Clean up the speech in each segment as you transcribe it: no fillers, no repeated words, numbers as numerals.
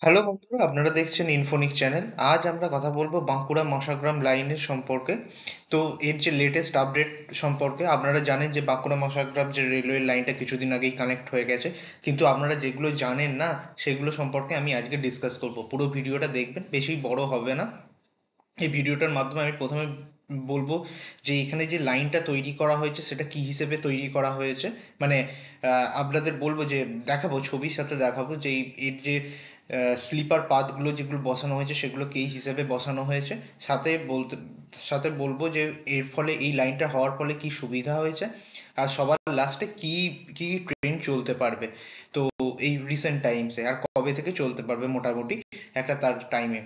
Hello বন্ধুরা, আপনারা দেখছেন ইনফোনিক চ্যানেল। আজ আমরা কথা বলবো বাঁকুড়া মশাগ্রাম লাইনের সম্পর্কে। তো এর যে লেটেস্ট আপডেট সম্পর্কে, আপনারা জানেন যে বাঁকুড়া মশাগ্রাম যে রেলওয়ে লাইনটা কিছুদিন আগেই কানেক্ট হয়ে গেছে, কিন্তু আপনারা যেগুলো জানেন না সেগুলো সম্পর্কে আমি আজকে ডিসকাস করব। পুরো ভিডিওটা দেখবেন, বেশি বড় হবে না। এই ভিডিওটার মাধ্যমে আমি প্রথমে বলবো যে এখানে যে লাইনটা তৈরি করা হয়েছে সেটা কি হিসেবে তৈরি করা হয়েছে। মানে আপনাদের বলবো যে দেখাবো, ছবির সাথে দেখাবো যে এর যে স্লিপার পাথগুলো যেগুলো বসানো হয়েছে সেগুলো কি হিসেবে বসানো হয়েছে। সাথে বলতে সাথে বলবো যে এর ফলে এই লাইনটা হওয়ার ফলে কি সুবিধা হয়েছে, আর সবার লাস্টে কি কি ট্রেন চলতে পারবে। তো এই রিসেন্ট টাইমসে আর কবে থেকে চলতে পারবে মোটামুটি একটা তার টাইমে,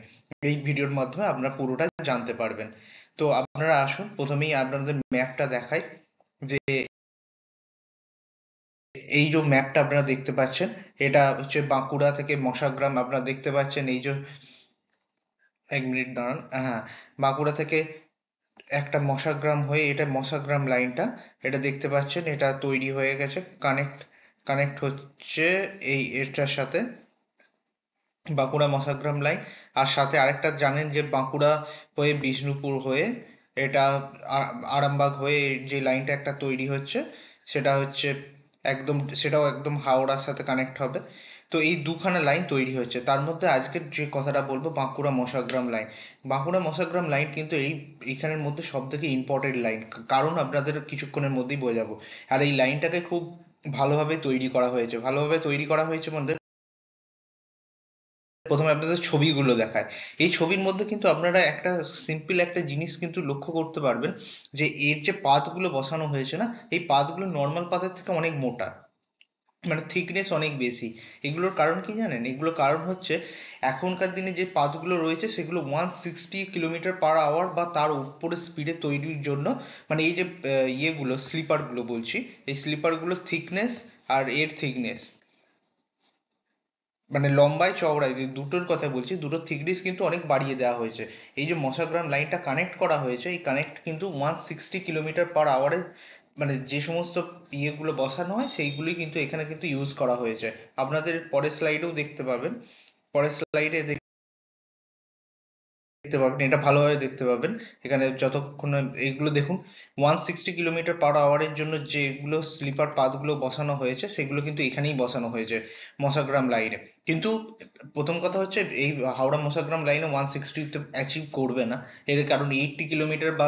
এই ভিডিওর মাধ্যমে আপনারা পুরোটা জানতে পারবেন। তো আপনারা আসুন, প্রথমেই আপনাদের ম্যাপটা দেখাই। যে এই যে ম্যাপটা আপনারা দেখতে পাচ্ছেন, এটা হচ্ছে বাঁকুড়া থেকে মশাগ্রাম আপনারা দেখতে পাচ্ছেন। এই যে, এক মিনিট দাঁড়ান, হ্যাঁ, বাঁকুড়া থেকে একটা মশাগ্রাম হয়ে এটা মশাগ্রাম লাইনটা, এটা দেখতে পাচ্ছেন, এটা তৈরি হয়ে গেছে। কানেক্ট কানেক্ট হচ্ছে এই এটার সাথে, বাঁকুড়া মশাগ্রাম লাইন। আর সাথে আরেকটা জানেন যে বাঁকুড়া হয়ে বিষ্ণুপুর হয়ে এটা আরামবাগ হয়ে যে লাইনটা একটা তৈরি হচ্ছে, সেটা হচ্ছে একদম, সেটাও একদম হাওড়ার সাথে কানেক্ট হবে। তো এই দুখানা লাইন তৈরি হচ্ছে, তার মধ্যে আজকের যে কথাটা বলবো বাঁকুড়া মশাগ্রাম লাইন। বাঁকুড়া মশাগ্রাম লাইন কিন্তু এইখানের মধ্যে সব থেকে ইম্পর্টেন্ট লাইন, কারণ আপনাদের কিছুক্ষণের মধ্যেই বোঝাবো। আর এই লাইনটাকে খুব ভালোভাবে তৈরি করা হয়েছে, ভালোভাবে তৈরি করা হয়েছে মধ্যে প্রথমে আপনাদের ছবিগুলো দেখায়। এই ছবির মধ্যে কিন্তু আপনারা একটা সিম্পল একটা জিনিস কিন্তু লক্ষ্য করতে পারবেন, যে এর যে পাতগুলো বসানো হয়েছে না, এই পাতগুলো নর্মাল পাতের থেকে অনেক মোটা, মানে থিকনেস অনেক বেশি। এগুলোর কারণ কি জানেন? এগুলোর কারণ হচ্ছে এখনকার দিনে যে পাতগুলো রয়েছে সেগুলো 160 কিলোমিটার পার আওয়ার বা তার উপরে স্পিডে তৈরির জন্য, মানে এই যে ইয়েগুলো স্লিপারগুলো বলছি, এই স্লিপারগুলোর থিকনেস আর এর থিকনেস, মানে লম্বায় চওড়ায় যে দুটোর কথা বলছি, দুটোর থিকনেস কিন্তু অনেক বাড়িয়ে দেওয়া হয়েছে। এই যে মশাগ্রাম লাইনটা কানেক্ট করা হয়েছে, এই কানেক্ট কিন্তু 160 কিলোমিটার পার আওয়ারে, মানে যে সমস্ত ইয়েগুলো বসানো হয় সেইগুলোই কিন্তু এখানে কিন্তু ইউজ করা হয়েছে। আপনাদের পরের স্লাইডেও দেখতে পাবেন, পরের স্লাইডে দেখতে পাবেন, এটা ভালোভাবে দেখতে পাবেন। এখানে যতক্ষণ না এইগুলো দেখুন, 160 কিলোমিটার পার আওয়ারের জন্য যেগুলো স্লিপার পাথগুলো বসানো হয়েছে সেগুলো কিন্তু এখানেই বসানো হয়েছে মশাগ্রাম লাইনে। কিন্তু প্রথম কথা হচ্ছে এই হাওড়া মশাগ্রাম লাইনে 160 অ্যাচিভ করবে না। এর কারণ 80 কিলোমিটার বা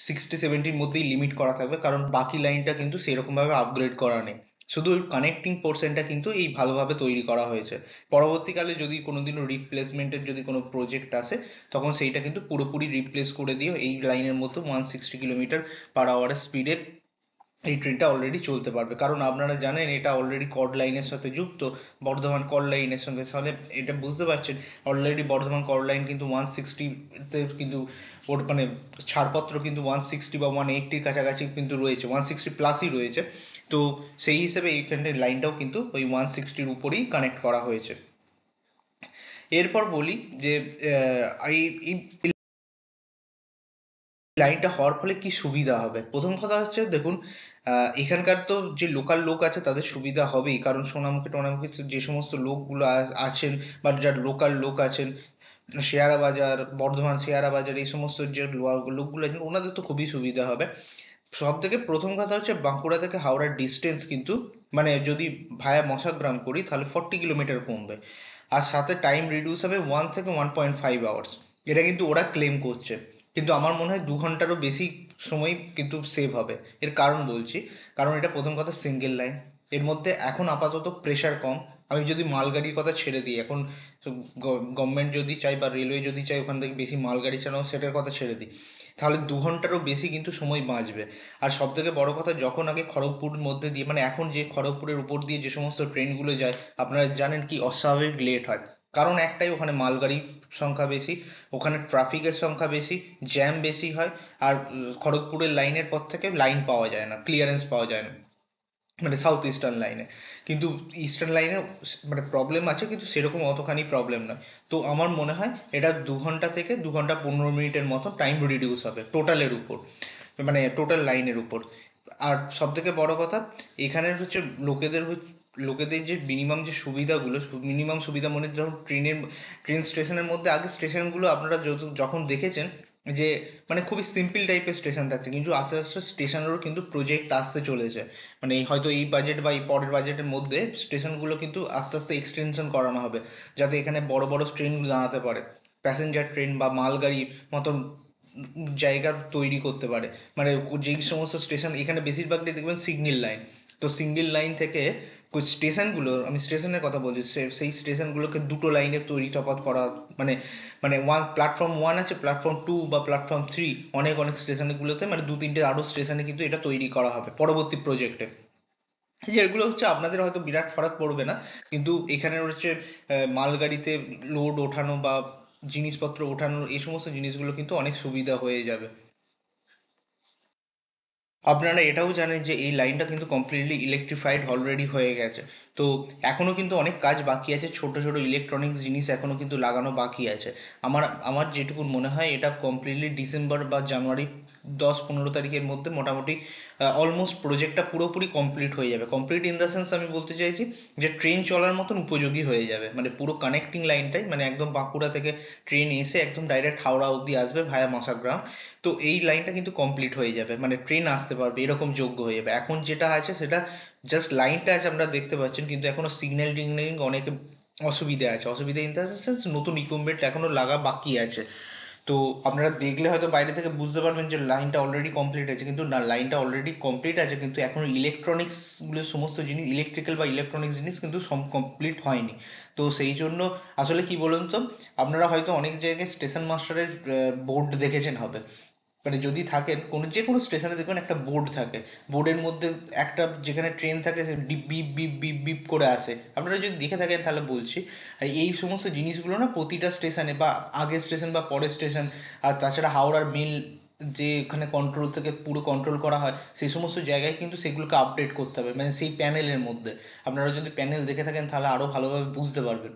60-70-র মধ্যেই লিমিট করা থাকবে, কারণ বাকি লাইনটা কিন্তু সেরকম ভাবে আপগ্রেড করা নেই। শুধু ওই কানেক্টিং পোর্শনটা কিন্তু এই ভালোভাবে তৈরি করা হয়েছে। পরবর্তীকালে যদি কোনোদিনও রিপ্লেসমেন্টের যদি কোনো প্রজেক্ট আসে, তখন সেইটা কিন্তু পুরোপুরি রিপ্লেস করে দিয়ে এই লাইনের মতো 160 কিলোমিটার পার আওয়ারের স্পিডে এই ট্রেনটা অলরেডি চলতে পারবে। কারণ আপনারা জানেন এটা অলরেডি কর্ড লাইনের সাথে যুক্ত, বর্ধমান কর্ড লাইনের সঙ্গে। তাহলে এটা বুঝতে পারছেন অলরেডি বর্ধমান কর্ড লাইন কিন্তু 160-তে কিন্তু ওর মানে ছাড়পত্র কিন্তু 160 বা 180-র কাছাকাছি কিন্তু রয়েছে, 160 প্লাসই রয়েছে। তো সেই হিসেবে এইখানে লাইনটাও কিন্তু ওই 160-র উপরেই কানেক্ট করা হয়েছে। এরপর বলি যে এই এই লাইনটা হওয়ার ফলে কি সুবিধা হবে। প্রথম কথা হচ্ছে দেখুন, এখানকার তো যে লোকাল লোক আছে তাদের সুবিধা হবেই, কারণ সোনামুখী টোনামুখী যে সমস্ত লোকগুলো আছেন, বা যারা লোকাল লোক আছেন, শেয়ারা বাজার, বর্ধমান শেয়ারা বাজার, এই সমস্ত যে লোকগুলো আছেন ওনাদের তো খুবই সুবিধা হবে। সব থেকে প্রথম কথা হচ্ছে বাঁকুড়া থেকে হাওড়ার ডিস্টেন্স কিন্তু, মানে যদি ভায়া মশাগ্রাম করি তাহলে 40 কিলোমিটার কমবে। আর সাথে টাইম রিডিউস হবে 1 থেকে 1.5 আওয়ার্স। এটা কিন্তু ওরা ক্লেম করছে, কিন্তু আমার মনে হয় 2 ঘন্টারও বেশি সময় কিন্তু সেভ হবে। এর কারণ বলছি, কারণ এটা প্রথম কথা সিঙ্গেল লাইন, এর মধ্যে এখন আপাতত প্রেসার কম। আমি যদি মালগাড়ির কথা ছেড়ে দিই এখন, গভর্নমেন্ট যদি চাই বা রেলওয়ে যদি চাই ওখান থেকে বেশি মালগাড়ি চালানো, সেটার কথা ছেড়ে দিই, তাহলে 2 ঘন্টারও বেশি কিন্তু সময় বাঁচবে। আর সব থেকে বড় কথা, যখন আগে খড়গপুরের মধ্যে দিয়ে, মানে এখন যে খড়গপুরের উপর দিয়ে যে সমস্ত ট্রেনগুলো যায়, আপনারা জানেন কি অস্বাভাবিক লেট হয়। কারণ একটাই, ওখানে মালগাড়ির সংখ্যা বেশি, ওখানে ট্রাফিকের সংখ্যা বেশি, জ্যাম বেশি হয়। আর খড়গপুরের লাইনের পর থেকে লাইন পাওয়া যায় না, ক্লিয়ারেন্স পাওয়া যায় না, মানে সাউথ ইস্টার্ন লাইনে। কিন্তু ইস্টার্ন লাইনে মানে প্রবলেম আছে, কিন্তু সেরকম অতখানি প্রবলেম নয়। তো আমার মনে হয় এটা 2 ঘন্টা থেকে 2 ঘন্টা 15 মিনিটের মতো টাইম রিডিউস হবে টোটালের উপর, মানে টোটাল লাইনের উপর। আর সব থেকে বড় কথা, এখানের হচ্ছে লোকেদের লোকেদের যে মিনিমাম যে সুবিধাগুলো, মিনিমাম সুবিধা মানে ধরুন ট্রেন স্টেশনের মধ্যে আগে স্টেশনগুলো আপনারা যখন দেখেছেন যে মানে খুবই সিম্পল টাইপের স্টেশন থাকছে, কিন্তু আস্তে আস্তে স্টেশনেরও কিন্তু প্রজেক্ট আসতে চলেছে। মানে হয়তো এই বাজেট বা এই পরের বাজেটের মধ্যে স্টেশনগুলো কিন্তু আস্তে আস্তে এক্সটেনশন করানো হবে, যাতে এখানে বড় বড় ট্রেনগুলো দাঁড়াতে পারে, প্যাসেঞ্জার ট্রেন বা মালগাড়ির মতন জায়গা তৈরি করতে পারে। মানে যেই সমস্ত স্টেশন এখানে বেশিরভাগটাই দেখবেন সিঙ্গেল লাইন, তো সিঙ্গেল লাইন থেকে স্টেশনগুলো, আমি স্টেশনের কথা বলছি, সেই স্টেশনগুলোকে দুটো লাইনে তৈরি তফাৎ করা, মানে মানে প্ল্যাটফর্ম ওয়ান আছে, প্ল্যাটফর্ম টু বা প্ল্যাটফর্ম থ্রি, অনেক অনেক স্টেশনগুলোতে মানে দু তিনটে আরো স্টেশনে কিন্তু এটা তৈরি করা হবে পরবর্তী প্রজেক্টে। যেগুলো হচ্ছে আপনাদের হয়তো বিরাট ফারাক পড়বে না, কিন্তু এখানে হচ্ছে মালগাড়িতে লোড ওঠানো বা জিনিসপত্র ওঠানোর এই সমস্ত জিনিসগুলো কিন্তু অনেক সুবিধা হয়ে যাবে। আপনারা এটাও জানেন যে এই লাইনটা কিন্তু কমপ্লিটলি ইলেকট্রিফাইড অলরেডি হয়ে গেছে। তো এখনো কিন্তু অনেক কাজ বাকি আছে, ছোট ছোট ইলেকট্রনিক্স জিনিস এখনো কিন্তু লাগানো বাকি আছে। আমার আমার যেটুকু মনে হয় এটা কমপ্লিটলি ডিসেম্বর বা জানুয়ারি 10-15 তারিখের মধ্যে মোটামুটি অলমোস্ট প্রজেক্টটা পুরোপুরি কমপ্লিট হয়ে যাবে। কমপ্লিট ইন দ্য সেন্স আমি বলতে চাইছি যে ট্রেন চলার মতন উপযোগী হয়ে যাবে, মানে পুরো কানেক্টিং লাইনটাই, মানে একদম বাঁকুড়া থেকে ট্রেন এসে একদম ডাইরেক্ট হাওড়া অব্দি আসবে ভায়া মশাগ্রাম। তো এই লাইনটা কিন্তু কমপ্লিট হয়ে যাবে, মানে ট্রেন আসতে পারবে এরকম যোগ্য হয়ে যাবে। এখন যেটা আছে সেটা জাস্ট লাইনটা আছে আপনারা দেখতে পাচ্ছেন, কিন্তু এখনো সিগন্যাল টিগন্যালিং অনেক অসুবিধা আছে, অসুবিধা ইন দ্য সেন্স নতুন ইকুইপমেন্ট এখনো লাগা বাকি আছে। তো আপনারা দেখলে হয়তো বাইরে থেকে বুঝতে পারবেন যে লাইনটা অলরেডি কমপ্লিট আছে, কিন্তু না, লাইনটা অলরেডি কমপ্লিট আছে কিন্তু এখনো ইলেকট্রনিক্স গুলো, সমস্ত জিনিস ইলেকট্রিক্যাল বা ইলেকট্রনিক্স জিনিস কিন্তু কমপ্লিট হয়নি। তো সেই জন্য আসলে কি বলুন তো, আপনারা হয়তো অনেক জায়গায় স্টেশন মাস্টারের বোর্ড দেখেছেন হবে, মানে যদি থাকেন কোনো যে কোনো স্টেশনে দেখবেন একটা বোর্ড থাকে, বোর্ডের মধ্যে একটা যেখানে ট্রেন থাকে সে deep beep beep beep beep করে আসে, আপনারা যদি দেখে থাকেন তাহলে বলছি। আর এই সমস্ত জিনিসগুলো না প্রতিটা স্টেশনে বা আগের স্টেশন বা পরের স্টেশন, আর তাছাড়া হাওড়ার মেল যে ওখানে কন্ট্রোল থেকে পুরো কন্ট্রোল করা হয় সেই সমস্ত জায়গায় কিন্তু সেগুলোকে আপডেট করতে হবে, মানে সেই প্যানেলের মধ্যে। আপনারা যদি প্যানেল দেখে থাকেন তাহলে আরো ভালোভাবে বুঝতে পারবেন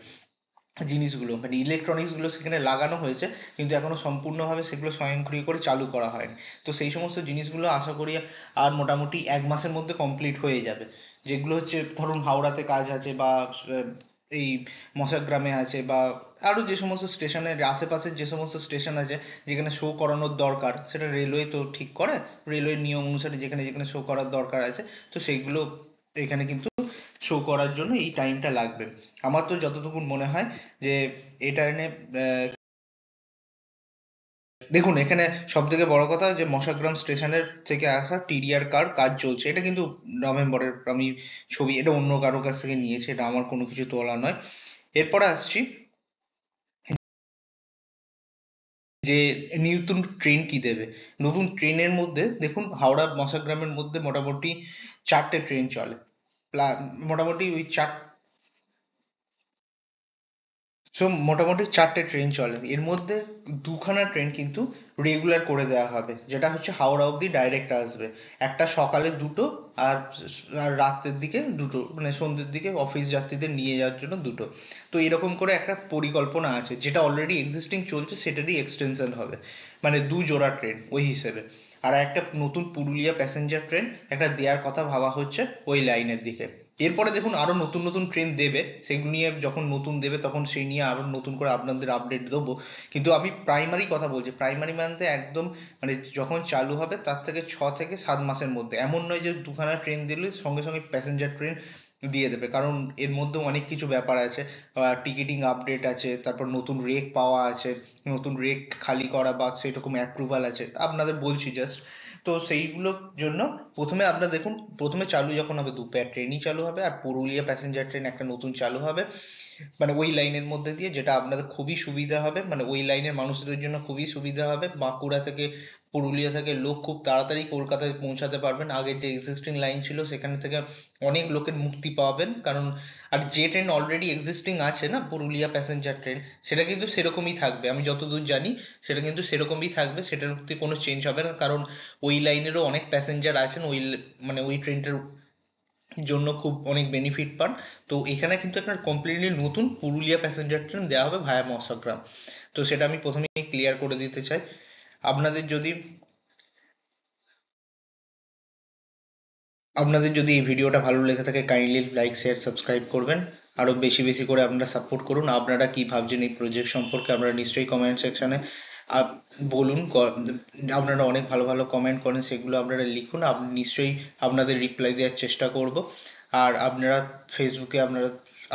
জিনিসগুলো, মানে ইলেকট্রনিক্স গুলো সেখানে লাগানো হয়েছে কিন্তু এখনো সম্পূর্ণভাবে সেগুলো স্বয়ংক্রিয় করে চালু করা হয়নি। তো সেই সমস্ত জিনিসগুলো আশা করি আর মোটামুটি 1 মাসের মধ্যে কমপ্লিট হয়ে যাবে। যেগুলো হচ্ছে ধরুন হাওড়াতে কাজ আছে বা এই মশাগ্রামে আছে বা আরো যে সমস্ত স্টেশনের আশেপাশের যে সমস্ত স্টেশন আছে যেখানে শো করানোর দরকার, সেটা রেলওয়ে তো ঠিক করে, রেলওয়ের নিয়ম অনুসারে যেখানে যেখানে শো করার দরকার আছে, তো সেইগুলো এখানে কিন্তু শো করার জন্য এই টাইমটা লাগবে। আমার তো যতটুকু মনে হয় যে এটা এনে দেখুন এখানে সব থেকে বড় কথা যে মশাগ্রাম স্টেশনের থেকে আসা টিডিআর কার কাজ চলছে, এটা কিন্তু নভেম্বরের আমি ছবি, এটা অন্য কারো কাছ থেকে নিয়েছি, এটা আমার কোনো কিছু তোলা নয়। এরপরে আসছি যে নতুন ট্রেন কি দেবে। নতুন ট্রেনের মধ্যে দেখুন হাওড়া মশাগ্রামের মধ্যে মোটামুটি 4টে ট্রেন চলে, মোটামুটি ওই মোটামুটি 4টে ট্রেন চলে, এর মধ্যে দুখানা ট্রেন কিন্তু রেগুলার করে দেওয়া হবে, যেটা হচ্ছে হাওড়া অব্দি ডাইরেক্ট আসবে। একটা সকালে দুটো, আর আর রাতের দিকে দুটো, মানে সন্ধ্যের দিকে অফিস যাত্রীদের নিয়ে যাওয়ার জন্য দুটো। তো এরকম করে একটা পরিকল্পনা আছে, যেটা অলরেডি এক্সিস্টিং চলছে সেটারই এক্সটেনশন হবে, মানে জোড়া ট্রেন ওই হিসেবে। আর একটা নতুন পুরুলিয়া প্যাসেঞ্জার ট্রেন একটা দেওয়ার কথা ভাবা হচ্ছে ওই লাইনের দিকে। এরপরে দেখুন আরো নতুন নতুন ট্রেন দেবে, সেগুলো নিয়ে যখন নতুন দেবে তখন সেই নিয়ে আরো নতুন করে আপনাদের আপডেট দেবো। কিন্তু আমি প্রাইমারি কথা বলছি, প্রাইমারি মানতে একদম মানে যখন চালু হবে তার থেকে 6 থেকে 7 মাসের মধ্যে, এমন নয় যে দুখানা ট্রেন দিলে সঙ্গে সঙ্গে প্যাসেঞ্জার ট্রেন দিয়ে দেবে, কারণ এর মধ্যে অনেক কিছু ব্যাপার আছে, টিকিটিং আপডেট আছে, তারপর নতুন রেক পাওয়া আছে, নতুন রেক খালি করা বা সেরকম অ্যাপ্রুভাল আছে, আপনাদের বলছি জাস্ট। তো সেইগুলোর জন্য প্রথমে আপনারা দেখুন, প্রথমে চালু যখন হবে দু পেয়ার ট্রেনই চালু হবে, আর পুরুলিয়া প্যাসেঞ্জার ট্রেন একটা নতুন চালু হবে, মানে ওই লাইনের মধ্যে দিয়ে, যেটা আপনাদের খুবই সুবিধা হবে, মানে ওই লাইনের মানুষদের জন্য খুবই সুবিধা হবে। বাঁকুড়া থেকে পুরুলিয়া থেকে লোক খুব তাড়াতাড়ি কলকাতায় পৌঁছাতে পারবেন, আগে যে এক্সিস্টিং লাইন ছিল সেখান থেকে অনেক লোকের মুক্তি পাবেন, কারণ আর যে ট্রেন অলরেডি এক্সিস্টিং আছে না পুরুলিয়া প্যাসেঞ্জার ট্রেন, সেটা কিন্তু সেরকমই থাকবে, আমি যতদূর জানি সেটা কিন্তু সেরকমই থাকবে, সেটার মধ্যে কোনো চেঞ্জ হবে না, কারণ ওই লাইনেরও অনেক প্যাসেঞ্জার আছেন ওই মানে ওই ট্রেনটার জন্য খুব অনেক বেনিফিট পান। তো এখানে কিন্তু একটা কমপ্লিটলি নতুন পুরুলিয়া প্যাসেঞ্জার ট্রেন দেওয়া হবে ভায়া মহাসাগ্রাম। তো সেটা আমি প্রথমেই ক্লিয়ার করে দিতে চাই। আপনাদের যদি আপনাদের যদি এই ভিডিওটা ভালো লেগে থাকে কাইন্ডলি লাইক শেয়ার সাবস্ক্রাইব করবেন। আরো বেশি বেশি করে আপনারা সাপোর্ট করুন। আপনারা কি ভাবছেন এই প্রজেক্ট সম্পর্কে আপনারা নিশ্চয়ই কমেন্ট সেকশনে বলুন। আপনারা অনেক ভালো ভালো কমেন্ট করেন, সেগুলো আপনারা লিখুন, আপনি নিশ্চয়ই আপনাদের রিপ্লাই দেওয়ার চেষ্টা করব। আর আপনারা ফেসবুকে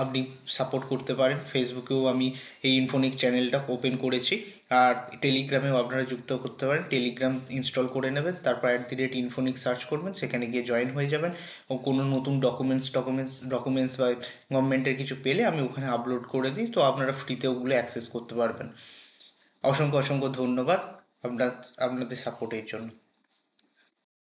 আপনি সাপোর্ট করতে পারেন, ফেসবুকেও আমি এই ইনফোনিক চ্যানেলটা ওপেন করেছি। আর টেলিগ্রামেও আপনারা যুক্ত করতে পারেন, টেলিগ্রাম ইনস্টল করে নেবেন, তারপর @ইনফোনিক সার্চ করবেন, সেখানে গিয়ে জয়েন হয়ে যাবেন। ও কোনো নতুন ডকুমেন্টস বা গভর্নমেন্টের কিছু পেলে আমি ওখানে আপলোড করে দিই, তো আপনারা ফ্রিতে ওগুলো অ্যাক্সেস করতে পারবেন। অসংখ্য অসংখ্য ধন্যবাদ আপনাদের সাপোর্টের জন্য।